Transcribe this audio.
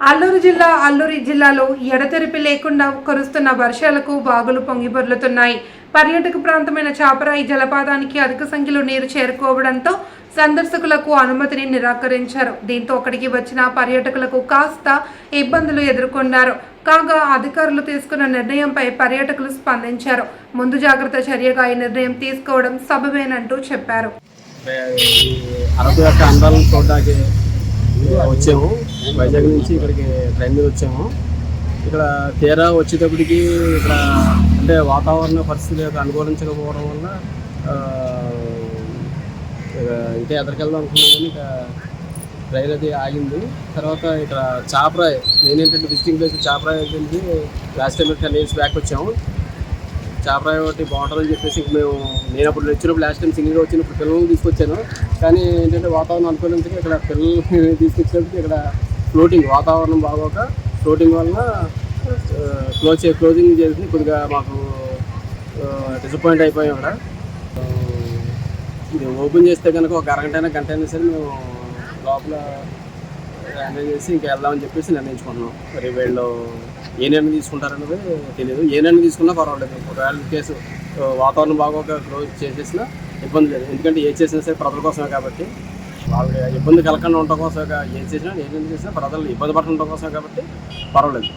అల్లూరి జిల్లాలో ఎడతెరిపి లేకుండా కురుస్తున్న వర్షాలకు వాగులు పొంగిపొర్లుతున్నాయి. పర్యాటక ప్రాంతమైన చాపరాయి జలపాతానికి అధిక సంఖ్యలో నీరు చేరుకోవడంతో సందర్శకులకు అనుమతిని నిరాకరించారు. దీంతో అక్కడికి వచ్చిన పర్యాటకులకు కాస్త ఇబ్బందులు ఎదుర్కొన్నారు. కాగా అధికారులు తీసుకున్న నిర్ణయంపై పర్యాటకులు స్పందించారు. ముందు జాగ్రత్త చర్యగా ఈ నిర్ణయం తీసుకోవడం సబబేనంటూ చెప్పారు. వచ్చాము వైజాగ్ నుంచి ఇక్కడికి ట్రైన్ మీద వచ్చాము. ఇక్కడ తీరా వచ్చేటప్పటికి ఇక్కడ అంటే వాతావరణ పరిస్థితి అనుకూలించకపోవడం వల్ల ఇంకా ఎదరికెళ్దాం అనుకున్నాం, కానీ ఇక ట్రైన్ అది ఆగింది. తర్వాత ఇక్కడ చాపరాయి మెయిన్ ఏంటంటే విజిటింగ్ ప్లేస్ చాపరాయి అయిపోయింది. లాస్ట్ టైం 10 years బ్యాక్ వచ్చాము. చాపరాయి ఒకటి బాగుంటుందని చెప్పేసి నేను అప్పుడు వచ్చినప్పుడు లాస్ట్ టైం సింగిల్గా వచ్చినప్పుడు పిల్లల్ని తీసుకొచ్చాను. కానీ ఏంటంటే వాతావరణం అనుకూలించక ఇక్కడ పిల్లల్ని తీసుకొచ్చినప్పుడు ఇక్కడ ఫ్లోటింగ్ వాతావరణం బాగోక ఫ్లోటింగ్ వల్ల క్లోజింగ్ చేసి కొద్దిగా మాకు డిసప్పాయింట్ అయిపోయాం. అక్కడ ఇది ఓపెన్ చేస్తే కనుక ఒక గంట అయినా సరే మేము లోపల హ్యాండిల్ చేసి ఇంకా వెళ్దామని చెప్పేసి నిర్ణయించుకుంటున్నాం. మరి వీళ్ళు ఏ నిర్ణయం తీసుకుంటారన్నది తెలియదు. ఏ నిర్ణయం తీసుకున్నా పర్వాలేదు. ఒకవేళ కేసు వాతావరణం బాగోక క్లోజ్ చేసేసినా ఇబ్బంది లేదు. ఎందుకంటే ఏ చేసినా సరే ప్రజల కోసమే కాబట్టి, వాళ్ళకి ఇబ్బంది కలగకుండా ఉండటం కోసం ఏ నిర్ణయం చేసినా ప్రజలు ఇబ్బంది పడటం కోసమే కాబట్టి పర్వాలేదు.